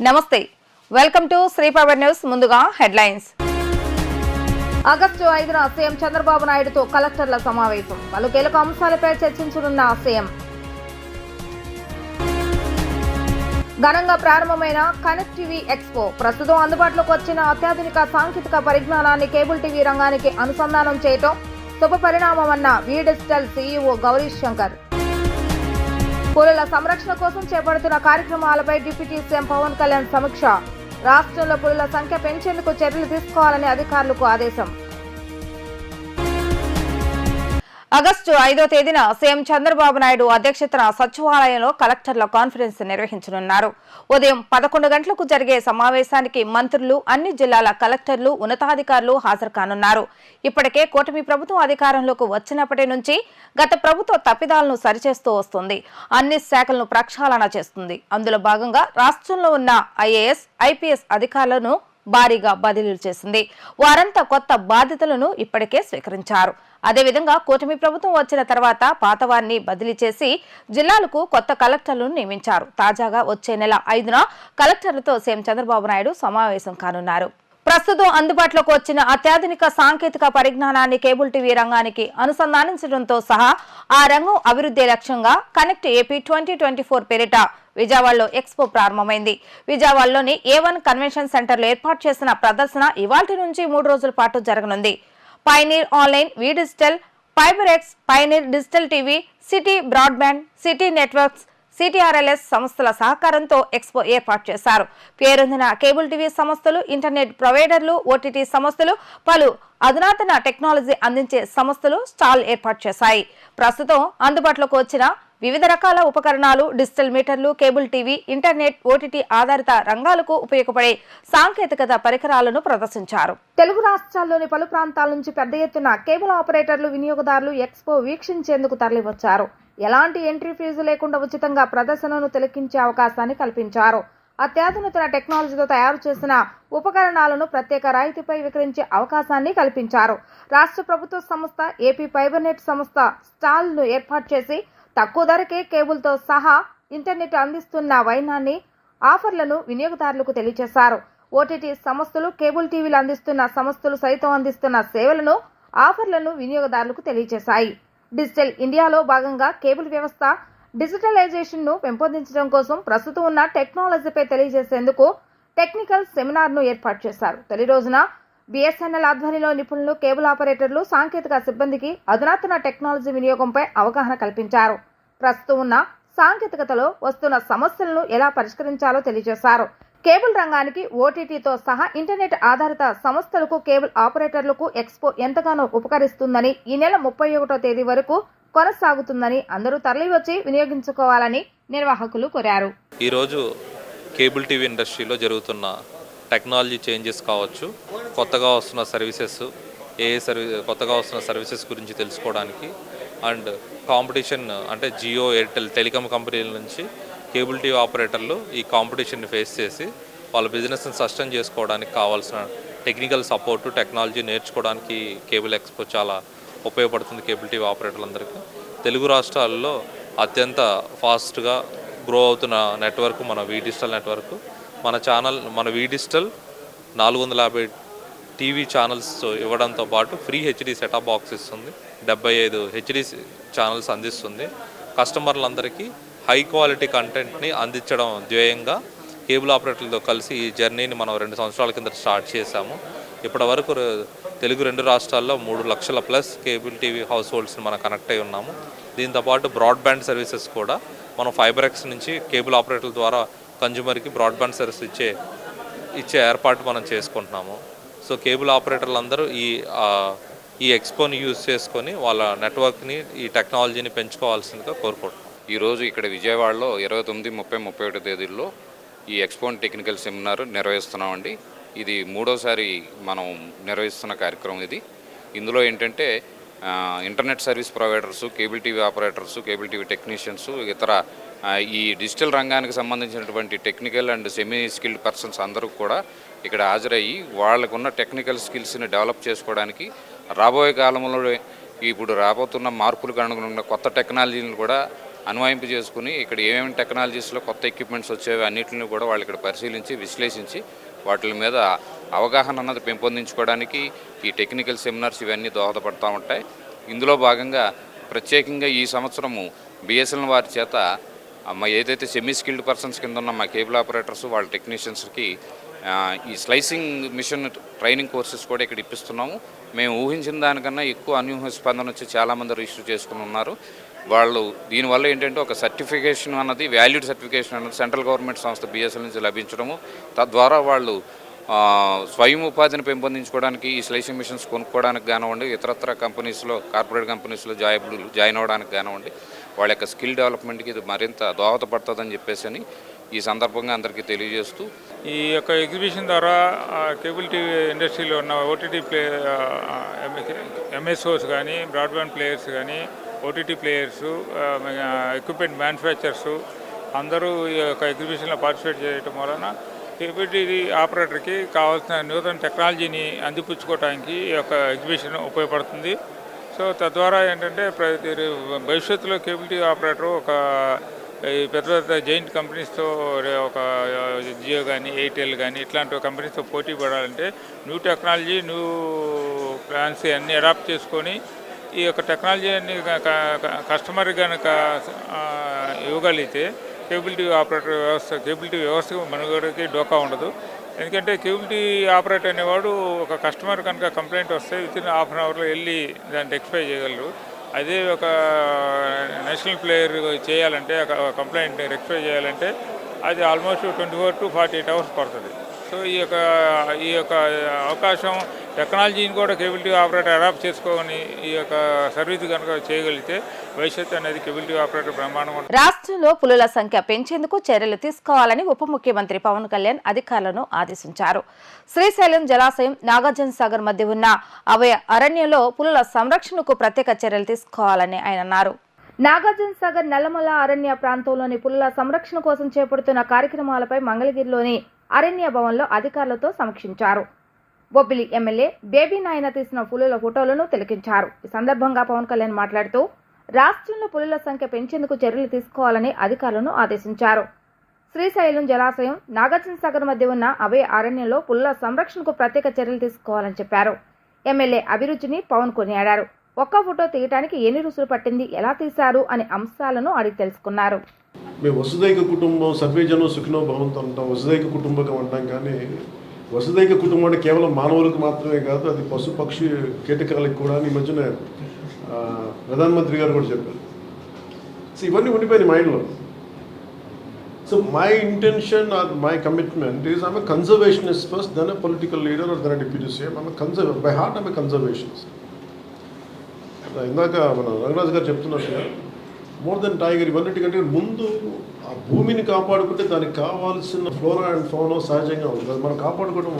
నమస్తే welcome to Shri power news. ముందుగా headlines. August 5న సీఎం చంద్రబాబు నాయుడుతో కలెక్టర్ల సమావేశం. పలు కీలక అంశాలపై చర్చించనున్న సీఎం. ఘనంగా ప్రారంభమైన కనెక్ట్ టీవీ ఎక్స్పో. ప్రస్తుతం అందుబాటులోకి వచ్చిన అత్యాధునిక సాంకేతిక పరిజ్ఞానాన్ని కేబుల్ టీవీ రంగానికి అనుసంధానం చేయడం శుభ పరిణామమన్న వి డిజిటల్ సీఈఓ గౌరీ శంకర్. పులుల సంరక్షణ కోసం చేపడుతున్న కార్యక్రమాలపై డిప్యూటీ సీఎం పవన్ కళ్యాణ్ సమీక్ష. రాష్ట్రంలో పులుల సంఖ్య పెంచేందుకు చర్యలు తీసుకోవాలని అధికారులకు ఆదేశం. ఆగస్టు 5వ తేదీన సీఎం చంద్రబాబు నాయుడు అధ్యక్షతన సచివాలయంలో కలెక్టర్ల కాన్ఫరెన్స్ నిర్వహించనున్నారు. ఉదయం 11 గంటలకు జరిగే సమావేశానికి మంత్రులు, అన్ని జిల్లాల కలెక్టర్లు, ఉన్నతాధికారులు హాజరు కానున్నారు. ఇప్పటికే కూటమి ప్రభుత్వం అధికారంలోకి వచ్చినప్పటి నుంచి గత ప్రభుత్వ తప్పిదాలను సరిచేస్తూ వస్తుంది. అన్ని శాఖలను ప్రక్షాళన చేస్తుంది. అందులో భాగంగా రాష్ట్రంలో ఉన్న ఐఏఎస్, ఐపీఎస్ అధికారులను భారీగా బదిలీలు చేసింది. వారంతా కొత్త బాధ్యతలను ఇప్పటికే స్వీకరించారు. అదేవిధంగా కూటమి ప్రభుత్వం వచ్చిన తర్వాత పాతవారిని బదిలీ చేసి జిల్లాలకు కొత్త కలెక్టర్లను నియమించారు. తాజాగా వచ్చే నెల 5న కలెక్టర్లతో సీఎం చంద్రబాబు నాయుడు సమావేశం కానున్నారు. ప్రస్తుతం అందుబాటులోకి వచ్చిన అత్యాధునిక సాంకేతిక పరిజ్ఞానాన్ని కేబుల్ టీవీ రంగానికి అనుసంధానించడంతో సహా ఆ రంగం అభివృద్ధి లక్ష్యంగా కనెక్ట్ ఏపీ 2024 పేరిట విజయవాడలో ఎక్స్పో ప్రారంభమైంది. విజయవాడలోని A1 కన్వెన్షన్ సెంటర్లో ఏర్పాటు చేసిన ప్రదర్శన ఇవాల్టి నుంచి 3 రోజుల పాటు జరగనుంది. Pioneer online, V digital, fibre X, Pioneer digital TV, City broadband, City networks, CtrlS సంస్థల సహకారంతో ఎక్స్పో ఏర్పాటు చేశారు. పేరొందిన కేబుల్ టీవీ సంస్థలు, ఇంటర్నెట్ ప్రొవైడర్లు, ఓటీటీ సంస్థలు, పలు అధునాతన టెక్నాలజీ అందించే సంస్థలు స్టాల్ ఏర్పాటు చేశాయి. ప్రస్తుతం అందుబాటులోకి వచ్చిన వివిధ రకాల ఉపకరణాలు, డిజిటల్ మీటర్లు, కేబుల్ టీవీ, ఇంటర్నెట్, ఓటీటీ ఆధారిత రంగాలకు ఉపయోగపడే సాంకేతికత పరికరాలను ప్రదర్శించారు. తెలుగు రాష్ట్రాల్లోని పలు ప్రాంతాల నుంచి పెద్ద ఎత్తున కేబుల్ ఆపరేటర్లు, వినియోగదారులు ఎక్స్పో వీక్షించేందుకు తరలివచ్చారు. ఎలాంటి ఎంట్రీ ఫీజు లేకుండా ఉచితంగా ప్రదర్శనను తిలకించే అవకాశాన్ని కల్పించారు. అత్యాధునిక టెక్నాలజీతో తయారు చేసిన ఉపకరణాలను ప్రత్యేక రాయితీపై విక్రయించే అవకాశాన్ని కల్పించారు. రాష్ట్ర ప్రభుత్వ సంస్థ ఏపీ ఫైబర్ నెట్ సంస్థ స్టాల్ ను ఏర్పాటు చేసి తక్కువ ధరకే కేబుల్తో సహా ఇంటర్నెట్ అందిస్తున్న వైనాన్ని, ఆఫర్లను వినియోగదారులకు తెలియజేశారు. ఓటీటీ సంస్థలు, కేబుల్ టీవీలు అందిస్తున్న సంస్థలు సైతం అందిస్తున్న సేవలను, ఆఫర్లను వినియోగదారులకు తెలియజేశాయి. డిజిటల్ ఇండియాలో భాగంగా కేబుల్ వ్యవస్థ డిజిటలైజేషన్ ను పెంపొందించడం కోసం ప్రస్తుతం ఉన్న టెక్నాలజీపై తెలియజేసేందుకు టెక్నికల్ సెమినార్ ను ఏర్పాటు చేశారు. తొలి రోజున బిఎస్ఎన్ఎల్ ఆధ్వర్యంలో నిపుణులు, కేబుల్ ఆపరేటర్లు, సాంకేతిక సిబ్బందికి అధునాతన టెక్నాలజీ వినియోగంపై అవగాహన కల్పించారు. ప్రస్తుతం ఉన్న సాంకేతికతలో వస్తున్న సమస్యలను ఎలా పరిష్కరించాలో తెలియజేశారు. కేబుల్ రంగానికి ఓటీటీతో సహా ఇంటర్నెట్ ఆధారిత సంస్థలకు, కేబుల్ ఆపరేటర్లకు ఎక్స్పో ఎంతగానో ఉపకరిస్తుందని, ఈ నెల 31వ తేదీ వరకు కొనసాగుతుందని అందరూ తరలివచ్చి వినియోగించుకోవాలని నిర్వాహకులు కోరారు. ఈరోజు కేబుల్ టీవీ ఇండస్ట్రీలో జరుగుతున్న టెక్నాలజీ చేంజెస్ కావచ్చు, కొత్తగా వస్తున్న సర్వీసెస్ గురించి తెలుసుకోవడానికి, అండ్ కాంపిటీషన్ అంటే జియో, ఎయిర్టెల్, టెలికాం కంపెనీల నుంచి కేబుల్ టీవీ ఆపరేటర్లు ఈ కాంపిటీషన్ని ఫేస్ చేసి వాళ్ళ బిజినెస్ని సస్టైన్ చేసుకోవడానికి కావాల్సిన టెక్నికల్ సపోర్టు, టెక్నాలజీ నేర్చుకోవడానికి కేబుల్ ఎక్స్పో చాలా ఉపయోగపడుతుంది కేబుల్ టీవీ ఆపరేటర్లందరికీ. తెలుగు రాష్ట్రాల్లో అత్యంత ఫాస్ట్గా గ్రో అవుతున్న నెట్వర్క్ మన వి డిజిటల్ నెట్వర్క్. మన వి డిజిటల్ 450 టీవీ ఛానల్స్ ఇవ్వడంతో పాటు ఫ్రీ హెచ్డి సెటప్ బాక్స్ ఇస్తుంది. 75 హెచ్డి ఛానల్స్ అందిస్తుంది. కస్టమర్లందరికీ హై క్వాలిటీ కంటెంట్ని అందించడం ధ్యేయంగా కేబుల్ ఆపరేటర్లతో కలిసి ఈ జర్నీని మనం 2 సంవత్సరాల కింద స్టార్ట్ చేశాము. ఇప్పటి వరకు తెలుగు 2 రాష్ట్రాల్లో 3 లక్షల ప్లస్ కేబుల్ టీవీ హౌస్ హోల్డ్స్ని మనం కనెక్ట్ అయి ఉన్నాము. దీంతోపాటు బ్రాడ్బ్యాండ్ సర్వీసెస్ కూడా మనం ఫైబర్ ఎక్స్ నుంచి కేబుల్ ఆపరేటర్ల ద్వారా కన్జ్యూమర్కి బ్రాడ్బ్యాండ్ సర్వీస్ ఇచ్చే ఏర్పాటు మనం చేసుకుంటున్నాము. సో కేబుల్ ఆపరేటర్లు అందరూ ఈ ఎక్స్పోని యూజ్ చేసుకొని వాళ్ళ నెట్వర్క్ని, ఈ టెక్నాలజీని పెంచుకోవాల్సిందిగా కోరుకుంటున్నాం. ఈరోజు ఇక్కడ విజయవాడలో 29, 30, 31 తేదీల్లో ఈ ఎక్స్పోన్ టెక్నికల్ సెమినార్ నిర్వహిస్తున్నామండి. ఇది 3వసారి మనం నిర్వహిస్తున్న కార్యక్రమం ఇది. ఇందులో ఏంటంటే internet service providers, cable TV operators, cable TV technicians, ఇతర ఈ డిజిటల్ రంగానికి సంబంధించినటువంటి technical and semi skilled persons అందరూ కూడా ఇక్కడ హాజరయ్యి వాళ్ళకున్న టెక్నికల్ స్కిల్స్ని డెవలప్ చేసుకోవడానికి, రాబోయే కాలంలో ఇప్పుడు రాబోతున్న మార్పులకు అనుగుణంగా కొత్త టెక్నాలజీని కూడా అన్వయింపు చేసుకుని ఇక్కడ ఏమేమి టెక్నాలజీస్లో కొత్త ఎక్విప్మెంట్స్ వచ్చేవి అన్నింటిని కూడా వాళ్ళు ఇక్కడ పరిశీలించి విశ్లేషించి వాటి మీద అవగాహన అన్నది పెంపొందించుకోవడానికి ఈ టెక్నికల్ సెమినార్స్ ఇవన్నీ దోహదపడుతూ ఉంటాయి. ఇందులో భాగంగా ప్రత్యేకంగా ఈ సంవత్సరము బిఎస్ఎన్ఎల్ వారి చేత ఏదైతే సెమీ స్కిల్డ్ పర్సన్స్ కింద ఉన్న మా కేబుల్ ఆపరేటర్స్ వాళ్ళ టెక్నీషియన్స్కి ఈ స్లైసింగ్ మిషన్ ట్రైనింగ్ కోర్సెస్ కూడా ఇక్కడ ఇప్పిస్తున్నాము. మేము ఊహించిన దానికన్నా ఎక్కువ అనూహ్య స్పందన వచ్చి చాలామంది రిజిస్టర్ చేసుకుని ఉన్నారు. వాళ్ళు దీనివల్ల ఏంటంటే ఒక సర్టిఫికేషన్ అన్నది వాల్యూడ్ సర్టిఫికేషన్ అన్నది సెంట్రల్ గవర్నమెంట్ సంస్థ బిఎస్ఎల్ నుంచి లభించడము, తద్వారా వాళ్ళు స్వయం ఉపాధిని పెంపొందించుకోవడానికి ఈ స్లైసింగ్ మిషన్స్ కొనుక్కోవడానికి కానివ్వండి, ఇతరత్ర కంపెనీస్లో కార్పొరేట్ కంపెనీస్లో జాయిన్ అవ్వడానికి కానివ్వండి, వాళ్ళ యొక్క స్కిల్ డెవలప్మెంట్కి ఇది మరింత దోహదపడుతుందని చెప్పేసి ఈ సందర్భంగా అందరికీ తెలియజేస్తూ ఈ యొక్క ఎగ్జిబిషన్ ద్వారా కేబుల్ టీవీ ఇండస్ట్రీలో ఉన్న ఓటీటీ ఎంఎస్ఓస్ కానీ, బ్రాడ్బ్యాండ్ ప్లేయర్స్ కానీ, ఓటీటీ ప్లేయర్స్, ఎక్విప్మెంట్ మ్యానుఫ్యాక్చర్స్ అందరూ ఈ యొక్క ఎగ్జిబిషన్లో పార్టిసిపేట్ చేయడం వలన కేబుల్ టీవీ ఆపరేటర్కి కావాల్సిన నూతన టెక్నాలజీని అందిపుచ్చుకోవడానికి ఈ యొక్క ఎగ్జిబిషన్ ఉపయోగపడుతుంది. సో తద్వారా ఏంటంటే భవిష్యత్తులో కేబుల్ టీవీ ఆపరేటర్ ఒక ఈ పెద్ద పెద్ద జైంట్ కంపెనీస్తో ఒక జియో కానీ, ఎయిర్టెల్ కానీ ఇట్లాంటి కంపెనీస్తో పోటీ పడాలంటే న్యూ టెక్నాలజీ, న్యూ ప్లాన్స్ అన్నీ అడాప్ట్ చేసుకొని ఈ యొక్క టెక్నాలజీ అన్ని కస్టమర్ కనుక ఇవ్వగలిగితే కేబుల్ టీవీ ఆపరేటర్ వ్యవస్థ, కేబుల్ టీవీ వ్యవస్థకు మనుగడకి డోకా ఉండదు. ఎందుకంటే కేబుల్ టీవీ ఆపరేటర్ అనేవాడు ఒక కస్టమర్ కనుక కంప్లైంట్ వస్తే వితిన్ హాఫ్ అన్ అవర్లో వెళ్ళి దాన్ని రెక్టిఫై చేయగలరు. అదే ఒక నేషనల్ ప్లేయర్ చేయాలంటే కంప్లైంట్ రెక్టిఫై చేయాలంటే అది ఆల్మోస్ట్ 24 to 48 hours పడుతుంది. సో ఈ యొక్క అవకాశం టెక్నాలజీని కూడా కేబుల్ టీవీ ఆపరేటర్ అడాప్ట్ చేసుకొని ఈ యొక్క సర్వీస్ కనుక చేయగలిగితే భవిష్యత్తు అనేది కేబుల్ టీవీ ఆపరేటర్ బ్రహ్మాండంగా ఉంటుంది. రాష్ట్రంలో పులుల సంఖ్య పెంచేందుకు చర్యలు తీసుకోవాలని ఉప ముఖ్యమంత్రి పవన్ కళ్యాణ్ అధికారులను ఆదేశించారు. శ్రీశైలం జలాశయం, నాగార్జున సాగర్ మధ్య ఉన్న అభయ అరణ్యంలో పులుల సంరక్షణకు ప్రత్యేక చర్యలు తీసుకోవాలని ఆయన అన్నారు. నాగార్జున సాగర్, నల్లమల అరణ్య ప్రాంతంలోని పులుల సంరక్షణ కోసం చేపడుతున్న కార్యక్రమాలపై మంగళగిరిలోని అరణ్య భవన్లో అధికారులతో సమీక్షించారు. బొబ్బిలి ఎమ్మెల్యే బేబీ నాయన తీసిన పులుల ఫోటోలను తిలకించారు. ఈ సందర్భంగా పవన్ కళ్యాణ్ మాట్లాడుతూ రాష్ట్రంలో పులుల సంఖ్య పెంచేందుకు చర్యలు తీసుకోవాలని అధికారులను ఆదేశించారు. శ్రీశైలం జలాశయం, నాగార్జున సాగర్ మధ్య ఉన్న అభయ అరణ్యంలో పులుల సంరక్షణకు ప్రత్యేక చర్యలు తీసుకోవాలని చెప్పారు. ఎమ్మెల్యే అభిరుచిని పవన్ కొనియాడారు. ఒక్క ఫోటో తీయడానికి ఎన్ని రోజులు పట్టింది, ఎలా తీశారు అనే అంశాలను అడిగి తెలుసుకున్నారు. మేము వసుదైక కుటుంబం, సర్వేజనం సుఖినో భవంతు అంటాం, వసుదైక కుటుంబకం అంటాం. కానీ వసుదైక కుటుంబం అంటే కేవలం మానవులకు మాత్రమే కాదు, అది పశు పక్షి కీటకాలకు కూడా. ఈ మధ్యన ప్రధానమంత్రి గారు కూడా చెప్పారు. సో ఇవన్నీ ఉండిపోయినాయి మైండ్లో. So my intention or my commitment is I'm a conservationist first, then a political leader or then a deputy CM. By heart I'm a conservationist. ఇందాక మన రంగరాజు గారు చెప్తున్నట్టుగా మోర్ దెన్ టైగర్, ఇవన్నిటికంటే ముందు ఆ భూమిని కాపాడుకుంటే దానికి కావాల్సిన ఫ్లోరా అండ్ ఫౌనా సహజంగా ఉంటుంది. అది మనం కాపాడుకోవడం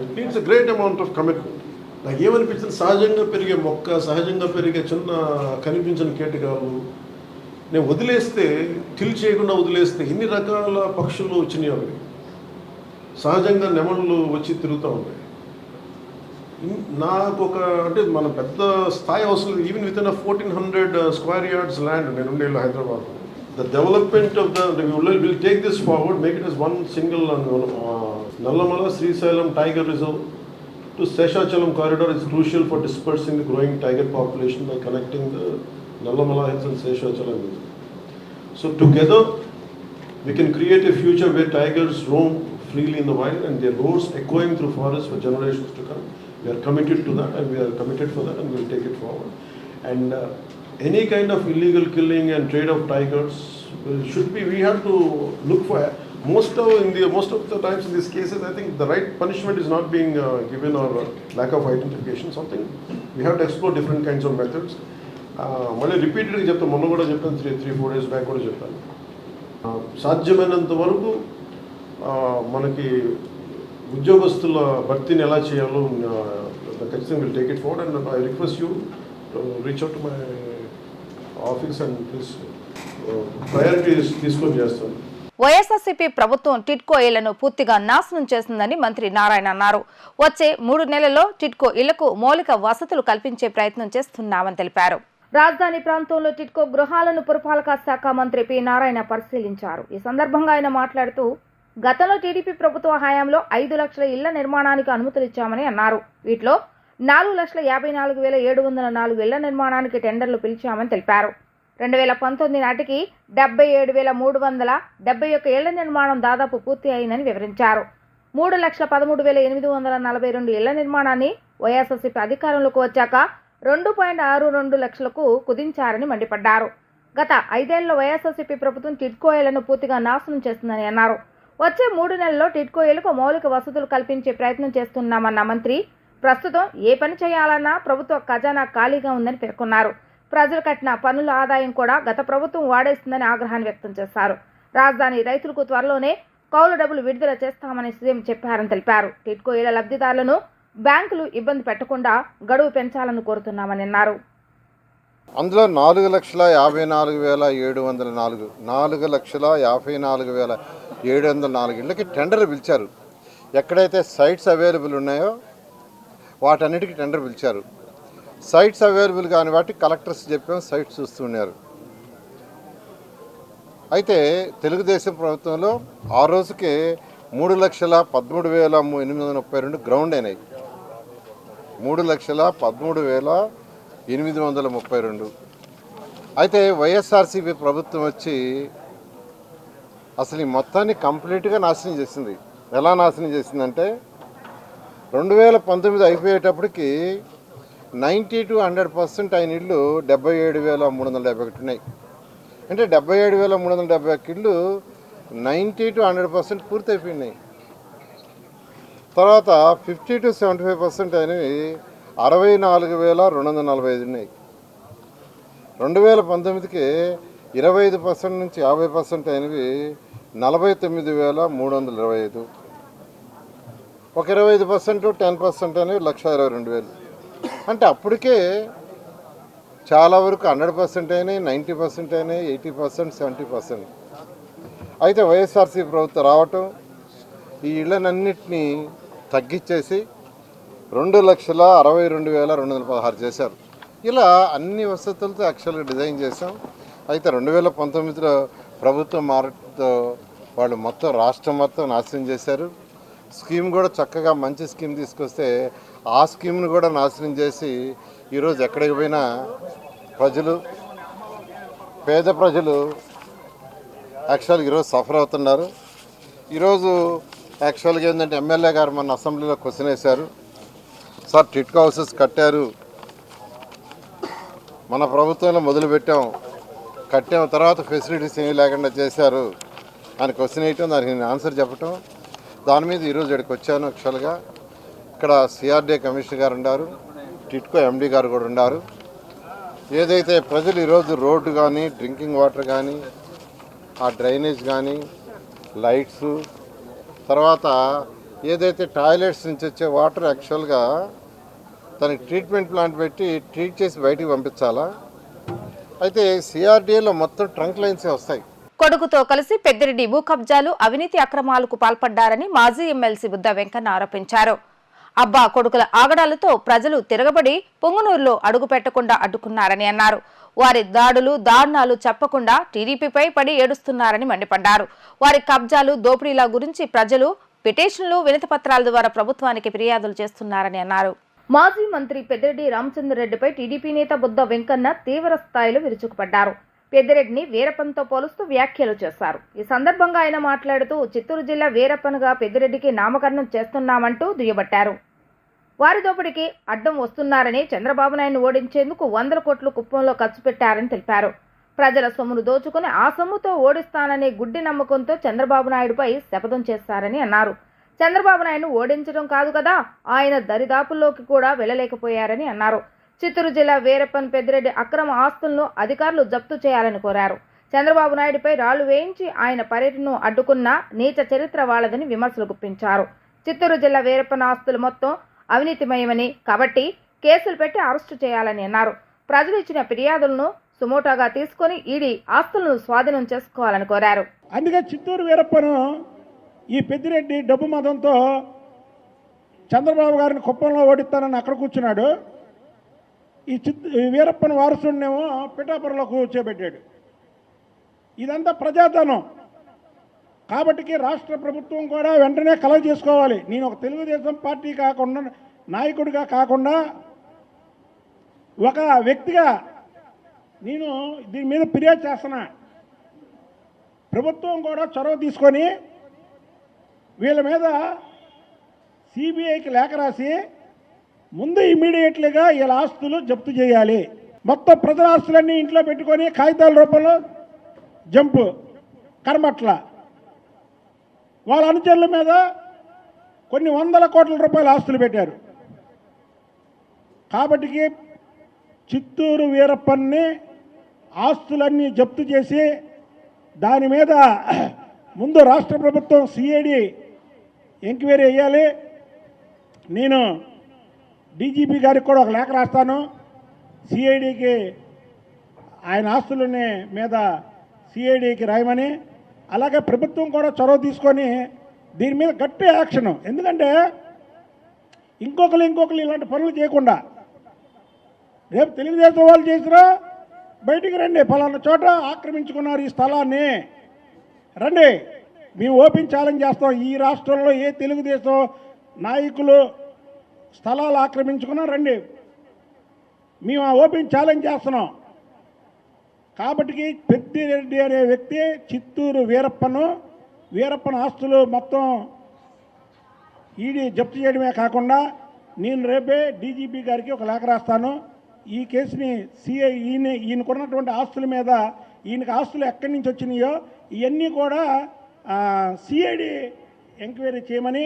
it needs a great amount of commitment. నాకు ఏమనిపించింది, సహజంగా పెరిగే మొక్క, సహజంగా పెరిగే చిన్న కనిపించిన కీటకాలు నేను వదిలేస్తే, టిల్ చేయకుండా వదిలేస్తే ఎన్ని రకాల పక్షులు వచ్చినాయి. అవి సహజంగా నెమళ్ళు వచ్చి తిరుగుతూ ఉంటాయి. నాకు ఒక అంటే మన పెద్ద స్థాయి అవసరం. Even with in 1400 square yards land నేను ఉండేళ్ళు Hyderabad. The development of the will take this forward, make it as one single Nallamala Srisailam Tiger Reserve to Seshachalam corridor is crucial for dispersing the growing tiger population by connecting the Nallamala Hills and Seshachalam Hills. So together we can create a future where tigers roam freely in the wild and their roars echoing through forests for generations to come. We are committed to that, and we are committed for that, and we will take it forward. And any kind of illegal killing and trade of tigers we have to look for. Most of the times in these cases, I think the right punishment is not being given, or lack of identification. Something we have to explore different kinds of methods. మళ్ళీ రిపీటెడ్గా చెప్తాను, మొన్న కూడా చెప్పాను, 3-4 days back కూడా చెప్పాను. సాధ్యమైనంత వరకు మనకి ఉద్యోగస్తుల భర్తీని ఎలా చేయాలో ఖచ్చితంగా will take it forward. And I request you to reach out to my office and please priorities తీసుకొని చేస్తాను. వైఎస్ఆర్సీపీ ప్రభుత్వం టిడ్కో ఇళ్లను పూర్తిగా నాశనం చేస్తుందని మంత్రి నారాయణ అన్నారు. వచ్చే 3 నెలల్లో టిడ్కో ఇళ్లకు మౌలిక వసతులు కల్పించే ప్రయత్నం చేస్తున్నామని తెలిపారు. రాజధాని ప్రాంతంలో టిడ్కో గృహాలను పురపాలక శాఖ మంత్రి పి నారాయణ పరిశీలించారు. ఈ సందర్భంగా ఆయన మాట్లాడుతూ గతంలో టీడీపీ ప్రభుత్వ హయాంలో 5 లక్షల ఇళ్ల నిర్మాణానికి అనుమతులు ఇచ్చామని అన్నారు. వీటిలో 4,54,704 ఇళ్ల నిర్మాణానికి టెండర్లు పిలిచామని తెలిపారు. 2019 నాటికి 77,371 ఇళ్ల నిర్మాణం దాదాపు పూర్తి అయిందని వివరించారు. 3,13,842 ఇళ్ల నిర్మాణాన్ని వైఎస్ఆర్సీపీ అధికారంలోకి వచ్చాక 2.62 లక్షలకు కుదించారని మండిపడ్డారు. గత 5 ఏళ్లలో వైఎస్ఆర్సీపీ ప్రభుత్వం టిడ్కో ఇళ్లను పూర్తిగా నాశనం చేస్తుందని అన్నారు. వచ్చే 3 నెలల్లో టిడ్కో ఇళ్లకు మౌలిక వసతులు కల్పించే ప్రయత్నం చేస్తున్నామన్న మంత్రి ప్రస్తుతం ఏ పని చేయాలన్నా ప్రభుత్వ ఖజానా ఖాళీగా ఉందని పేర్కొన్నారు. ప్రజలు కట్టిన పన్నుల ఆదాయం కూడా గత ప్రభుత్వం వాడేస్తుందని ఆగ్రహాన్ని వ్యక్తం చేశారు. రాజధాని రైతులకు త్వరలోనే కౌలు డబ్బులు విడుదల చేస్తామని సీఎం చెప్పారని తెలిపారు. టిడ్కో ఇళ్ల లబ్ధిదారులను బ్యాంకులు ఇబ్బంది పెట్టకుండా గడువు పెంచాలని కోరుతున్నామని అన్నారు. అందులో 4,54,704 4,54,704 ఇళ్ళకి టెండర్లు పిలిచారు. ఎక్కడైతే సైట్స్ అవైలబుల్ ఉన్నాయో వాటన్నిటికీ టెండర్ పిలిచారు. సైట్స్ అవైలబుల్ కాని వాటి కలెక్టర్స్ చెప్పాము, సైట్స్ చూస్తున్నారు. అయితే తెలుగుదేశం ప్రభుత్వంలో ఆ రోజుకే 3,13,832 గ్రౌండ్ అయినాయి. 3,13,832. అయితే వైఎస్ఆర్సీపీ ప్రభుత్వం వచ్చి అసలు ఈ మొత్తాన్ని కంప్లీట్గా నాశనం చేసింది. ఎలా నాశనం చేసిందంటే 2019 అయిపోయేటప్పటికి 90 to 100% అయిన ఇళ్ళు 77,371 ఉన్నాయి. అంటే 77,371 ఇళ్ళు 90 to 100% పూర్తి అయిపోయినాయి. తర్వాత 50 to 75% అయినవి 64,245 ఉన్నాయి. 2019కి 25% నుంచి 50% అయినవి 49,325. ఒక 25% 10% అనేవి 1,22,000. అంటే అప్పటికే చాలా వరకు 100% అయినాయి, 90% అయినాయి, 80%, 70%. అయితే వైఎస్ఆర్సీ ప్రభుత్వం రావటం ఈ ఇళ్ళనన్నింటినీ తగ్గించేసి 2,62,216 చేశారు. ఇలా అన్ని వసతులతో యాక్చువల్గా డిజైన్ చేశాం. అయితే 2019లో ప్రభుత్వం మారడంతో వాళ్ళు మొత్తం రాష్ట్రం మొత్తం నాశనం చేశారు. స్కీమ్ కూడా చక్కగా మంచి స్కీమ్ తీసుకొస్తే ఆ స్కీమ్ను కూడా నాశనం చేసి ఈరోజు ఎక్కడికి పోయినా ప్రజలు, పేద ప్రజలు యాక్చువల్గా ఈరోజు సఫర్ అవుతున్నారు. ఈరోజు యాక్చువల్గా ఏంటంటే ఎమ్మెల్యే గారు మన అసెంబ్లీలో క్వశ్చన్ వేశారు. సార్ టిడ్కో హౌసెస్ కట్టారు, మన ప్రభుత్వంలో మొదలుపెట్టాం, కట్టాం, తర్వాత ఫెసిలిటీస్ ఏమీ లేకుండా చేశారు అని క్వశ్చన్ వేయటం, దానికి నేను ఆన్సర్ చెప్పటం, దాని మీద ఈరోజు ఇక్కడికి వచ్చాను. యాక్చువల్గా ఇక్కడ సిఆర్డీఏ కమిషనర్ గారు ఉన్నారు, టిడ్కో ఎండీ గారు కూడా ఉన్నారు. ఏదైతే ప్రజలు ఈరోజు రోడ్డు కానీ, డ్రింకింగ్ వాటర్ కానీ, ఆ డ్రైనేజ్ కానీ, లైట్స్, తర్వాత ఏదైతే టాయిలెట్స్ నుంచి వచ్చే వాటర్ యాక్చువల్గా దానికి ట్రీట్మెంట్ ప్లాంట్ పెట్టి ట్రీట్ చేసి బయటికి పంపించాలా. అయితే సిఆర్డీఏలో మొత్తం ట్రంక్ లైన్సే వస్తాయి. కొడుకుతో కలిసి పెద్దిరెడ్డి భూ కబ్జాలు, అవినీతి అక్రమాలకు పాల్పడ్డారని మాజీ ఎమ్మెల్సీ బుద్ద వెంకన్న ఆరోపించారు. అబ్బా కొడుకుల ఆగడాలతో ప్రజలు తిరగబడి పొంగునూరులో అడుగు పెట్టకుండా అడ్డుకున్నారని అన్నారు. వారి దారుణాలు చెప్పకుండా టీడీపీపై పడి ఏడుస్తున్నారని మండిపడ్డారు. వారి కబ్జాలు, దోపిడీల గురించి ప్రజలు పిటిషన్లు, వినతిపత్రాల ద్వారా ప్రభుత్వానికి ఫిర్యాదులు చేస్తున్నారని అన్నారు. మాజీ మంత్రి పెద్దిరెడ్డి రామచంద్రరెడ్డిపై టీడీపీ నేత బుద్ద వెంకన్న తీవ్ర స్థాయిలో విరుచుకుపడ్డారు. పెద్దిరెడ్డిని వీరప్పన్తో పోలుస్తూ వ్యాఖ్యలు చేశారు. ఈ సందర్భంగా ఆయన మాట్లాడుతూ చిత్తూరు జిల్లా వీరప్పన్గా పెద్దిరెడ్డికి నామకరణం చేస్తున్నామంటూ దుయ్యబట్టారు. వారి దోపిడికి అడ్డం వస్తున్నారని, చంద్రబాబు నాయుడును ఓడించేందుకు 100 కోట్లు కుప్పంలో ఖర్చు పెట్టారని తెలిపారు. ప్రజల సొమ్మును దోచుకుని ఆ సొమ్ముతో ఓడిస్తాననే గుడ్డి నమ్మకంతో చంద్రబాబు నాయుడుపై శపథం చేశారని అన్నారు. చంద్రబాబు నాయుడును ఓడించడం కాదు కదా, ఆయన దరిదాపుల్లోకి కూడా వెళ్లలేకపోయారని అన్నారు. చిత్తూరు జిల్లా వీరప్పన్ పెద్దిరెడ్డి అక్రమ ఆస్తులను అధికారులు జప్తు చేయాలని కోరారు. చంద్రబాబు నాయుడుపై రాళ్లు వేయించి ఆయన పర్యటనను అడ్డుకున్న నీచ చరిత్ర వాళ్లదని విమర్శలు గుప్పించారు. చిత్తూరు జిల్లా వీరప్పన్ ఆస్తులు మొత్తం అవినీతిమయమని, కాబట్టి కేసులు పెట్టి అరెస్టు చేయాలని అన్నారు. ప్రజలు ఇచ్చిన ఫిర్యాదులను సుమోటాగా తీసుకుని ఈడీ ఆస్తులను స్వాధీనం చేసుకోవాలని కోరారు. అందుకే చిత్తూరు వీరప్పను ఈ పెద్దిరెడ్డి డబ్బు మతంతో చంద్రబాబు గారిని కుప్పంలో ఓడిస్తానని అక్కడ కూర్చున్నాడు. ఈ వీరప్పన్ వారసుడినేమో పిఠాపురంలో కూర్చోబెట్టాడు. ఇదంతా ప్రజాధనం. కాబట్టి రాష్ట్ర ప్రభుత్వం కూడా వెంటనే కలెక్ట్ చేసుకోవాలి. నేను ఒక తెలుగుదేశం పార్టీ కాకుండా, నాయకుడిగా కాకుండా, ఒక వ్యక్తిగా నేను దీని మీద ఫిర్యాదు చేస్తున్నా. ప్రభుత్వం కూడా చొరవ తీసుకొని వీళ్ళ మీద సిబిఐకి లేఖ రాసి ముందు ఇమీడియట్లీగా వీళ్ళ ఆస్తులు జప్తు చేయాలి. మొత్తం ప్రజల ఆస్తులన్నీ ఇంట్లో పెట్టుకొని కాగితాల రూపంలో జంపు కర్మట్ల వాళ్ళ అనుచరుల మీద కొన్ని వందల కోట్ల రూపాయల ఆస్తులు పెట్టారు. కాబట్టి చిత్తూరు వీరప్పన్ని ఆస్తులన్నీ జప్తు చేసి దాని మీద ముందు రాష్ట్ర ప్రభుత్వం సిఐడి ఎంక్వైరీ చేయాలి. నేను డీజీపీ గారికి కూడా ఒక లేఖ రాస్తాను. సిఐడికి ఆయన ఆస్తుల మీద సిఐడికి రాయమని, అలాగే ప్రభుత్వం కూడా చొరవ తీసుకొని దీని మీద గట్టి యాక్షన్. ఎందుకంటే ఇంకొకరు ఇలాంటి పనులు చేయకుండా రేపు తెలుగుదేశం వాళ్ళు చేసినా బయటికి రండి, ఫలానా చోట ఆక్రమించుకున్నారు ఈ స్థలాన్ని, రండి మేము ఓపెన్ ఛాలెంజ్ చేస్తాం. ఈ రాష్ట్రంలో ఏ తెలుగుదేశం నాయకులు స్థలాలు ఆక్రమించుకున్నా రండి, మేము ఓపెన్ ఛాలెంజ్ చేస్తున్నాం. కాబట్టి పెద్దిరెడ్డి అనే వ్యక్తి చిత్తూరు వీరప్పన్ ఆస్తులు మొత్తం ఈడీ జప్తు చేయడమే కాకుండా నేను రేపే డీజీపీ గారికి ఒక లేఖ రాస్తాను. ఈ కేసుని సిఐ ఈయనకున్నటువంటి ఆస్తుల మీద ఈయనకు ఆస్తులు ఎక్కడి నుంచి వచ్చినాయో ఇవన్నీ కూడా సిఐడి ఎంక్వైరీ చేయమని,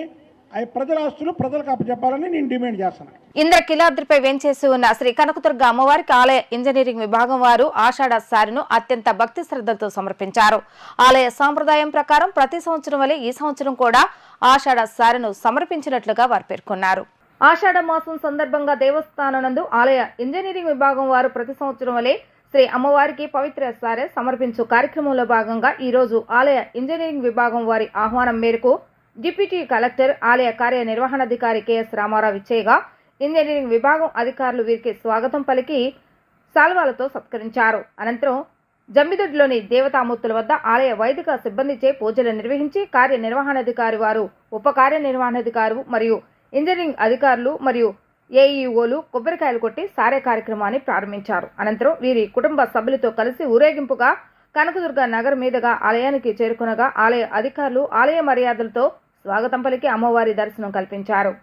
అవి ప్రజల ఆస్తులు ప్రజలకు అప్పచెప్పాలని నేను డిమాండ్ చేస్తున్నాను. ఇంద్రకీలాద్రిపై వేంచేసి ఉన్న శ్రీ కనకదుర్గ అమ్మవారికి ఆలయ ఇంజనీరింగ్ విభాగం వారు ఆషాఢ సారెను అత్యంత భక్తి శ్రద్ధలతో సమర్పించారు. ఆలయ సాంప్రదాయం ప్రకారం ప్రతి సంవత్సరం వలె ఈ సంవత్సరం కూడా ఆషాఢ సారెను సమర్పించినట్లుగా వారు పేర్కొన్నారు. ఆషాఢ మాసం సందర్భంగా దేవస్థానం నందు ఆలయ ఇంజనీరింగ్ విభాగం వారు ప్రతి సంవత్సరం వలె శ్రీ అమ్మవారికి పవిత్ర సారె సమర్పించు కార్యక్రమంలో భాగంగా ఈ రోజు ఆలయ ఇంజనీరింగ్ విభాగం వారి ఆహ్వానం మేరకు డిప్యూటీ కలెక్టర్ ఆలయ కార్యనిర్వహణాధికారి కెఎస్ రామారావు ఇచ్చేగా ఇంజనీరింగ్ విభాగం అధికారులు వీరికి స్వాగతం పలికి శాల్వాలతో సత్కరించారు. అనంతరం జమ్మిదొడ్డిలోని దేవతామూర్తుల వద్ద ఆలయ వైదిక సిబ్బందిచే పూజలు నిర్వహించి కార్యనిర్వహణాధికారి వారు, ఉప కార్యనిర్వహణాధికారు మరియు ఇంజనీరింగ్ అధికారులు మరియు ఏఈఓలు కొబ్బరికాయలు కొట్టి సారే కార్యక్రమాన్ని ప్రారంభించారు. అనంతరం వీరి కుటుంబ సభ్యులతో కలిసి ఊరేగింపుగా కనకదుర్గ నగర్ మీదుగా ఆలయానికి చేరుకునగా ఆలయ అధికారులు ఆలయ మర్యాదలతో స్వాగతం పలికి అమ్మవారి దర్శనం కల్పించారు.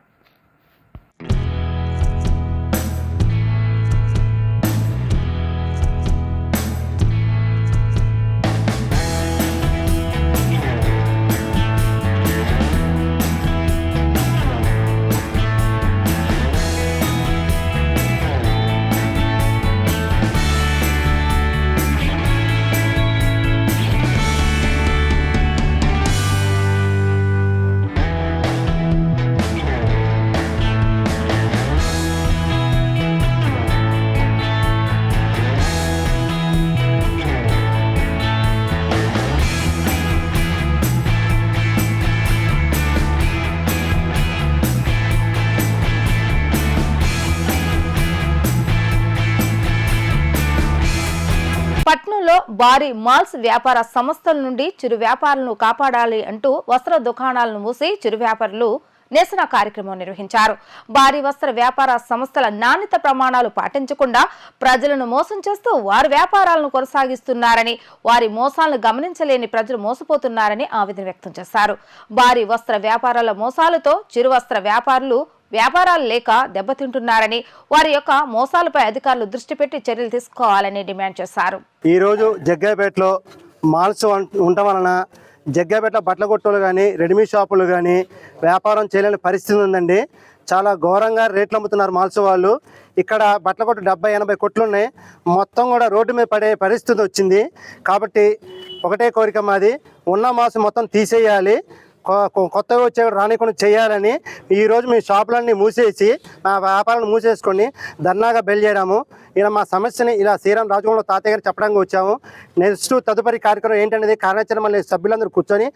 పట్నంలో భారీ మాల్స్ వ్యాపార సంస్థల నుండి చిరు వ్యాపారులను కాపాడాలి అంటూ వస్త్ర దుకాణాలను మూసి చిరు వ్యాపారులు నిరసన కార్యక్రమం నిర్వహించారు. భారీ వస్త్ర వ్యాపార సంస్థల నాణ్యత ప్రమాణాలు పాటించకుండా ప్రజలను మోసం చేస్తూ వారి వ్యాపారాలను కొనసాగిస్తున్నారని, వారి మోసాలను గమనించలేని ప్రజలు మోసపోతున్నారని ఆవేదన వ్యక్తం చేశారు. భారీ వస్త్ర వ్యాపారాల మోసాలతో చిరు వస్త్ర వ్యాపారులు వ్యాపారాలు లేక దెబ్బతింటున్నారని, వారి యొక్క మోసాలపై అధికారులు దృష్టి పెట్టి చర్యలు తీసుకోవాలని డిమాండ్ చేశారు. ఈరోజు జగ్గాపేటలో మాల్స్ ఉండటం వలన జగ్గాపేటలో బట్టల కొట్టులు కానీ రెడీమేడ్ షాపులు కానీ వ్యాపారం చేయలేని పరిస్థితి ఉందండి. చాలా ఘోరంగా రేట్లు అమ్ముతున్నారు మాల్స్ వాళ్ళు. ఇక్కడ బట్టల కొట్టు 70-80 కొట్లు ఉన్నాయి. మొత్తం కూడా రోడ్డు మీద పడే పరిస్థితి వచ్చింది. కాబట్టి ఒకటే కోరిక మాది, ఉన్న మాల్స్ మొత్తం తీసేయాలి, కొత్తగా వచ్చే రానికుండా చేయాలని ఈరోజు మీ షాపులన్నీ మూసేసి మా వ్యాపారాలను మూసేసుకొని ధర్నాగా బయలుదేరాము. ఇలా మా సమస్యని ఇలా శ్రీరామ్ రాజగోంలో తాతయ్య గారు చెప్పడానికి వచ్చాము. నెక్స్ట్ తదుపరి కార్యక్రమం ఏంటనేది కార్యాచరణ మళ్ళీ సభ్యులందరూ కూర్చొని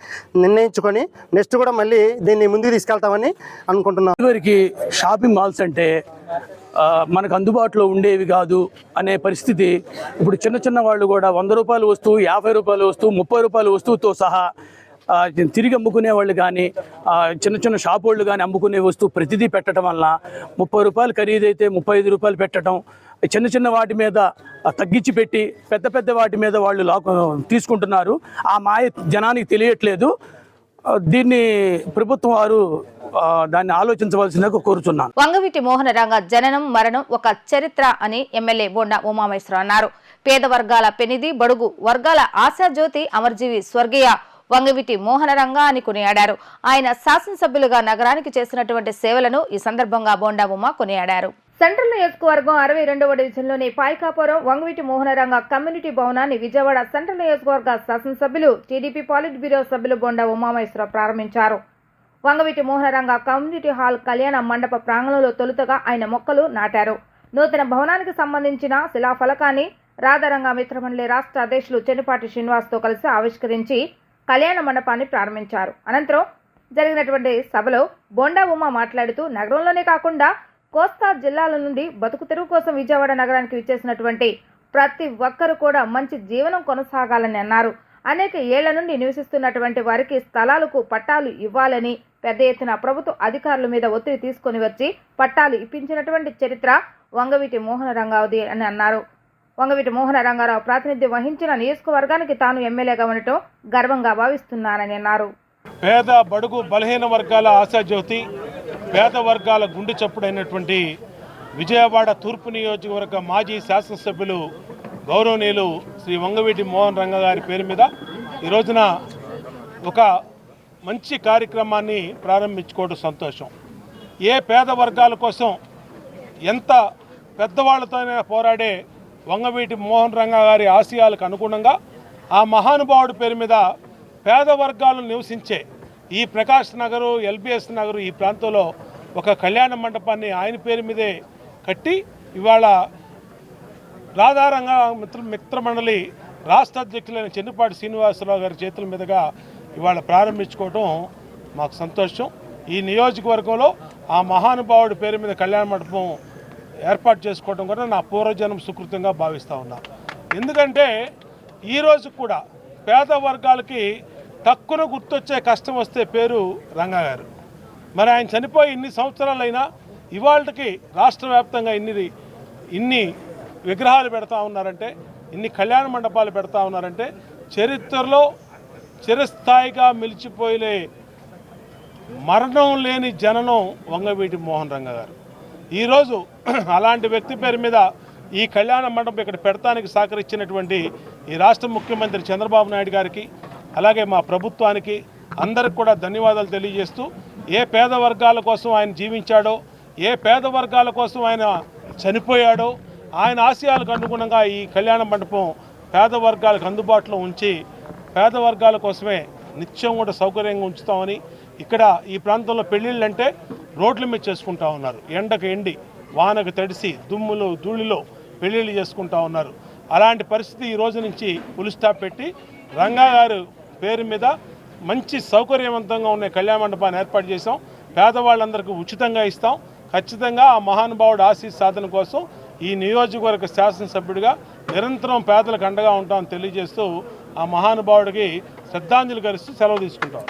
నిర్ణయించుకొని నెక్స్ట్ కూడా మళ్ళీ దీన్ని ముందుకు తీసుకెళ్తామని అనుకుంటున్నాం. ఇదివరకు షాపింగ్ మాల్స్ అంటే మనకు అందుబాటులో ఉండేవి కాదు అనే పరిస్థితి. ఇప్పుడు చిన్న చిన్న వాళ్ళు కూడా 100 రూపాయల వస్తువు, 50 రూపాయల వస్తువు, 30 రూపాయల వస్తువుతో సహా తిరిగి అమ్ముకునే వాళ్ళు కానీ, చిన్న చిన్న షాప్ వాళ్ళు కానీ అమ్ముకునే వస్తువు ప్రతిదీ పెట్టడం వల్ల 30 రూపాయలు ఖరీదైతే 35 రూపాయలు పెట్టడం, చిన్న చిన్న వాటి మీద తగ్గించి పెట్టి పెద్ద పెద్ద వాటి మీద వాళ్ళు తీసుకుంటున్నారు. ఆ మాయ జనానికి తెలియట్లేదు. దీన్ని ప్రభుత్వం వారు దాన్ని ఆలోచించవలసిందిగా కోరుతున్నాను. వంగవీటి మోహన రంగ జననం మరణం ఒక చరిత్ర అని ఎమ్మెల్యే బొండా ఉమామహేశ్వరరావు అన్నారు. పేద వర్గాల పెనిది, బడుగు వర్గాల ఆశాజ్యోతి, అమరజీవి స్వర్గీయ వంగవీటి మోహన రంగ అని కొనియాడారు. ఆయన శాసనసభ్యులుగా నగరానికి చేసినటువంటి సేవలను ఈ సందర్భంగా బొండా ఉమా కొనియాడారు. సెంట్రల్ నియోజకవర్గం 62వ డివిజన్లోని పాయకాపురం వంగవీటి మోహన రంగ కమ్యూనిటీ భవనాన్ని విజయవాడ సెంట్రల్ నియోజకవర్గ శాసనసభ్యులు, టీడీపీ పాలిట్ బ్యూరో సభ్యులు బొండా ఉమామహేశ్వరరావు ప్రారంభించారు. వంగవీటి మోహన రంగ కమ్యూనిటీ హాల్ కళ్యాణ మండప ప్రాంగణంలో తొలుతగా ఆయన మొక్కలు నాటారు. నూతన భవనానికి సంబంధించిన శిలాఫలకాన్ని రాధారంగ మిత్రమండలి రాష్ట్ర అధ్యక్షులు చెన్నిపాటి శ్రీనివాస్తో కలిసి ఆవిష్కరించి కళ్యాణ మండపాన్ని ప్రారంభించారు. అనంతరం జరిగినటువంటి సభలో బొండా ఉమా మాట్లాడుతూ నగరంలోనే కాకుండా కోస్తా జిల్లాల నుండి బతుకు తెరువు కోసం విజయవాడ నగరానికి విచ్చేసినటువంటి ప్రతి ఒక్కరూ కూడా మంచి జీవనం కొనసాగాలని అన్నారు. అనేక ఏళ్ల నుండి నివసిస్తున్నటువంటి వారికి స్థలాలకు పట్టాలు ఇవ్వాలని పెద్ద ఎత్తున ప్రభుత్వ అధికారుల మీద ఒత్తిడి తీసుకుని వచ్చి పట్టాలు ఇప్పించినటువంటి చరిత్ర వంగవీటి మోహన రంగావది అని అన్నారు. వంగవీటి మోహన రంగారావు ప్రాతినిధ్యం వహించిన నియోజకవర్గానికి తాను ఎమ్మెల్యేగా ఉండటం గర్వంగా భావిస్తున్నానని అన్నారు. పేద బడుగు బలహీన వర్గాల ఆశాజ్యోతి, పేద వర్గాల గుండె చప్పుడైనటువంటి విజయవాడ తూర్పు నియోజకవర్గ మాజీ శాసనసభ్యులు గౌరవనీయులు శ్రీ వంగవీటి మోహన్ రంగ గారి పేరు మీద ఈ రోజున ఒక మంచి కార్యక్రమాన్ని ప్రారంభించుకోవడం సంతోషం. ఏ పేద వర్గాల కోసం ఎంత పెద్దవాళ్లతోనే పోరాడే వంగవీటి మోహన్ రంగ గారి ఆశయాలకు అనుగుణంగా ఆ మహానుభావుడి పేరు మీద పేద వర్గాలు నివసించే ఈ ప్రకాష్ నగరు, ఎల్బిఎస్ నగరు ఈ ప్రాంతంలో ఒక కళ్యాణ మండపాన్ని ఆయన పేరు మీదే కట్టి ఇవాళ రాధారంగ మిత్రమండలి రాష్ట్ర అధ్యక్షులైన చెన్నిపాటి శ్రీనివాసరావు గారి చేతుల మీదుగా ఇవాళ ప్రారంభించుకోవడం మాకు సంతోషం. ఈ నియోజకవర్గంలో ఆ మహానుభావుడి పేరు మీద కళ్యాణ మండపం ఏర్పాటు చేసుకోవడం కూడా నా పూర్వజన్మ సుకృతంగా భావిస్తూ ఉన్నా. ఎందుకంటే ఈరోజు కూడా పేద వర్గాలకి తక్కువ గుర్తొచ్చే కష్టం వస్తే పేరు రంగా గారు. మరి ఆయన చనిపోయి ఇన్ని సంవత్సరాలైనా ఇవాళకి రాష్ట్ర వ్యాప్తంగా ఇన్ని విగ్రహాలు పెడతా ఉన్నారంటే, ఇన్ని కళ్యాణ మండపాలు పెడతా ఉన్నారంటే చరిత్రలో చిరస్థాయిగా నిలిచిపోయే మరణం లేని జననం వంగవీటి మోహన్ రంగ గారు. ఈరోజు అలాంటి వ్యక్తి పేరు మీద ఈ కళ్యాణ మండపం ఇక్కడ పెడతానికి సహకరించినటువంటి ఈ రాష్ట్ర ముఖ్యమంత్రి చంద్రబాబు నాయుడు గారికి, అలాగే మా ప్రభుత్వానికి అందరికి కూడా ధన్యవాదాలు తెలియజేస్తూ, ఏ పేద వర్గాల కోసం ఆయన జీవించాడో, ఏ పేద వర్గాల కోసం ఆయన చనిపోయాడో, ఆయన ఆశయాలకు అనుగుణంగా ఈ కళ్యాణ మండపం పేద వర్గాలకు అందుబాటులో ఉంచి పేద వర్గాల కోసమే నిత్యం కూడా సౌకర్యంగా ఉంచుతామని, ఇక్కడ ఈ ప్రాంతంలో పెళ్ళిళ్ళు అంటే రోడ్ల మీద చేసుకుంటా ఉన్నారు. ఎండకు ఎండి, వానకు తడిసి, దుమ్ములు ధూళిలో పెళ్ళిళ్ళు చేసుకుంటా ఉన్నారు. అలాంటి పరిస్థితి ఈ రోజు నుంచి ఫుల్ స్టాప్ పెట్టి రంగా గారు పేరు మీద మంచి సౌకర్యవంతంగా ఉన్న కళ్యాణ మండపాన్ని ఏర్పాటు చేసాం. పేదవాళ్ళందరికీ ఉచితంగా ఇస్తాం. ఖచ్చితంగా ఆ మహానుభావుడు ఆశీస్ సాధన కోసం ఈ నియోజకవర్గ శాసనసభ్యుడిగా నిరంతరం పేదలకు అండగా ఉంటామని తెలియజేస్తూ ఆ మహానుభావుడికి శ్రద్ధాంజలి ఘటిస్తూ సెలవు తీసుకుంటాం.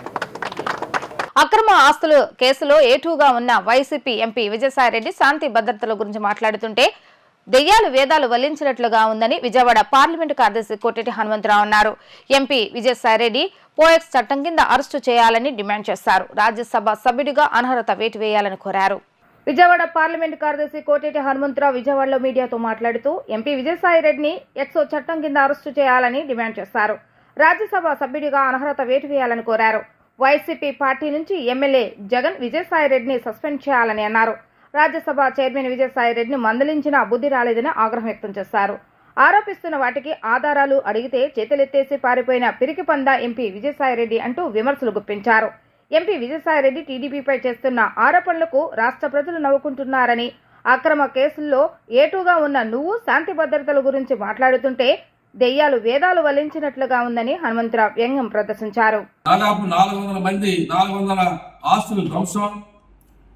అక్రమ ఆస్తుల కేసులో ఏటూగా ఉన్న వైసీపీ ఎంపీ విజయసాయిరెడ్డి శాంతి భద్రతల గురించి మాట్లాడుతుంటే దెయ్యాలు వేదాలు వల్లించినట్లుగా ఉందని విజయవాడ పార్లమెంటు కార్యదర్శి కోటేటి హనుమంతరావు అన్నారు. ఎంపీ విజయసాయిరెడ్డి పోఎక్స్ చట్టం కింద అరెస్టు చేయాలని డిమాండ్ చేశారు. రాజ్యసభ సభ్యుడిగా అనర్హత వేటు వేయాలని కోరారు. విజయవాడ పార్లమెంటు కార్యదర్శి కోటేటి హనుమంతరావు విజయవాడలో మీడియాతో మాట్లాడుతూ ఎంపీ విజయసాయిరెడ్డిని ఎక్సో చట్టం కింద అరెస్టు చేయాలని డిమాండ్ చేశారు. రాజ్యసభ సభ్యుడిగా అనర్హత వేటు వేయాలని కోరారు. వైసీపీ పార్టీ నుంచి ఎమ్మెల్యే జగన్ విజయసాయిరెడ్డిని సస్పెండ్ చేయాలని అన్నారు. రాజ్యసభ చైర్మన్ విజయసాయిరెడ్డిని మందలించినా బుద్ధి రాలేదని ఆగ్రహం వ్యక్తం చేశారు. ఆరోపిస్తున్న వాటికి ఆధారాలు అడిగితే చేతులెత్తేసి పారిపోయిన పిరికి పందా ఎంపీ విజయసాయిరెడ్డి అంటూ విమర్శలు గుప్పించారు. ఎంపీ విజయసాయిరెడ్డి టీడీపీపై చేస్తున్న ఆరోపణలకు రాష్ట్ర ప్రజలు నవ్వుకుంటున్నారని, అక్రమ కేసుల్లో ఏటూగా ఉన్న నువ్వు శాంతి భద్రతల గురించి మాట్లాడుతుంటే దెయ్యాలు వేదాలు వల్లించినట్లుగా ఉందని హనుమంతరావు వ్యంగ్యం ప్రదర్శించారు. దాదాపు 400 మంది 400 ఆస్తులు ధ్వంసం,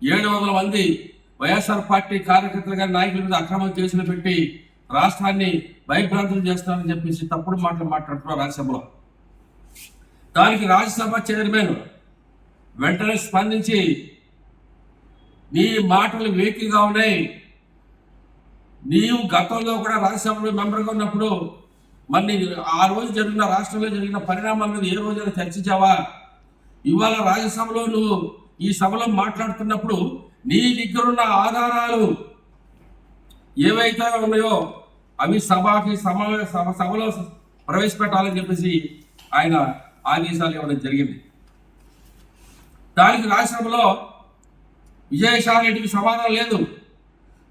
700 మంది వైఎస్ఆర్ పార్టీ కార్యకర్తలు గారి నాయకుల మీద అక్రమ కేసులు పెట్టి రాష్ట్రాన్ని భయభ్రాంతులు చేస్తారని చెప్పేసి తప్పుడు మాటలు మాట్లాడుతున్నారు రాజ్యసభలో. దానికి రాజ్యసభ చైర్మన్ వెంటనే స్పందించి నీ మాటలు వేకిగా ఉన్నాయి, నీవు గతంలో కూడా రాజ్యసభలో మెంబర్గా ఉన్నప్పుడు మరి ఆ రోజు జరిగిన రాష్ట్రంలో జరిగిన పరిణామాల మీద ఏ రోజైనా చర్చించావా? ఇవాళ రాజ్యసభలో నువ్వు ఈ సభలో మాట్లాడుతున్నప్పుడు నీ దగ్గరున్న ఆధారాలు ఏవైతే ఉన్నాయో అవి సభలో ప్రవేశపెట్టాలని చెప్పేసి ఆయన ఆదేశాలు ఇవ్వడం జరిగింది. దానికి రాజ్యసభలో విజయసాయి రెడ్డికి సమాధానం లేదు.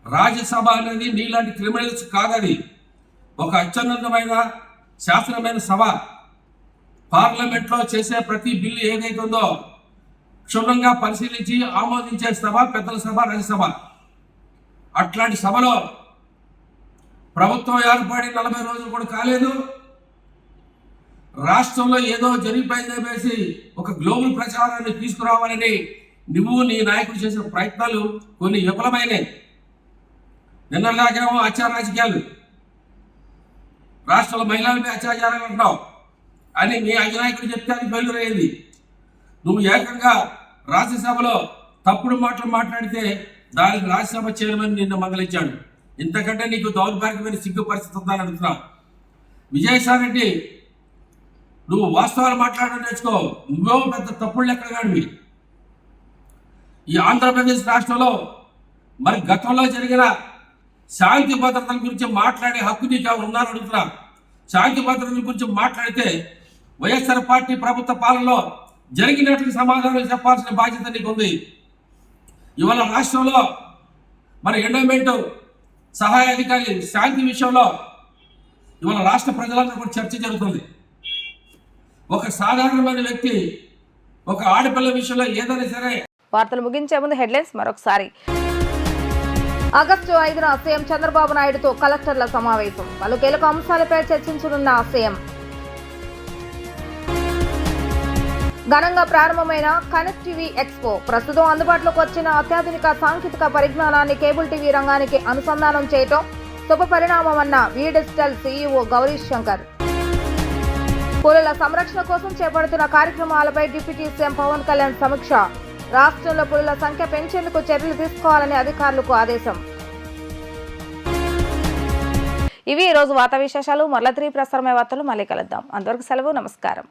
రాజ్యసభ అనేది నీలాంటి క్రిమినల్స్ కాదది, ఒక అత్యున్నతమైన శాసనమైన సభ. పార్లమెంట్లో చేసే ప్రతి బిల్లు ఏదైతే ఉందో క్షుణ్ణంగా పరిశీలించి ఆమోదించే సభ పెద్దల సభ, రాజ్యసభ. అట్లాంటి సభలో ప్రభుత్వం ఏర్పడి 40 రోజులు కూడా కాలేదు, రాష్ట్రంలో ఏదో జరిగిపోయిందని వేసి ఒక గ్లోబల్ ప్రచారాన్ని తీసుకురావాలని నువ్వు నీ నాయకుడు చేసిన ప్రయత్నాలు కొన్ని విఫలమైనవి. నిన్నలాగేమో అత్యాచార రాజకీయాలు, రాష్ట్రంలో మహిళలపై అత్యాచారాలు అంటున్నావు అని మీ అధినాయకుడు చెప్తే అది బయలుదేరేది. నువ్వు ఏకంగా రాజ్యసభలో తప్పుడు మాటలు మాట్లాడితే దానికి రాజ్యసభ చైర్మన్ నిన్ను మందలించాడు. ఇంతకంటే నీకు దౌర్భాగ్యమైన సిగ్గు పరిస్థితి ఉందని అడుగుతున్నావు. విజయసాయి రెడ్డి, నువ్వు వాస్తవాలు మాట్లాడడం నేర్చుకో. నువ్వేమో పెద్ద తప్పుడు లెక్కగాడివి. ఈ ఆంధ్రప్రదేశ్ రాష్ట్రంలో మరి గతంలో జరిగిన శాంతి భద్రతల గురించి మాట్లాడే హక్కు నీకు ఉందని అడుగుతున్నా. శాంతి భద్రతల గురించి మాట్లాడితే వైఎస్ఆర్ పార్టీ ప్రభుత్వ పాలనలో జరిగినట్లు సమాధానం చెప్పాల్సిన బాధ్యత నీకు ఉంది. ఇవాళ రాష్ట్రంలో మరి ఎండోమెంట్ సహాయ అధికారి శాంతి విషయంలో ఇవాళ రాష్ట్ర ప్రజలందరూ కూడా చర్చ జరుగుతుంది. ఒక సాధారణమైన వ్యక్తి ఒక ఆడపిల్ల విషయంలో ఏదైనా సరే. వార్తలు ముగించే ముందు హెడ్లైన్స్ మరొకసారి. ఆగస్టు 5న సీఎం చంద్రబాబు నాయుడుతో కలెక్టర్ల సమావేశం. పలు కీలక అంశాలపై చర్చించనున్న సీఎం. ఘనంగా ప్రారంభమైన కనెక్ట్ టీవీ ఎక్స్పో. ప్రస్తుతం అందుబాటులోకి వచ్చిన అత్యాధునిక సాంకేతిక పరిజ్ఞానాన్ని కేబుల్ టీవీ రంగానికి అనుసంధానం చేయటం శుభ పరిణామమన్న వి డిజిటల్ సీఈఓ గౌరీష్ శంకర్. పులుల సంరక్షణ కోసం చేపడుతున్న కార్యక్రమాలపై డిప్యూటీ సీఎం పవన్ కళ్యాణ్ సమీక్ష. రాష్ట్రంలో పులుల సంఖ్య పెంచేందుకు చర్యలు తీసుకోవాలని అధికారులకు ఆదేశం. ఇవి ఈ రోజు వార్తా విశేషాలు. మరలా 3 ప్రసారమయ్యే వార్తలు మళ్ళీ కలుద్దాం. అంతవరకు సెలవు, నమస్కారం.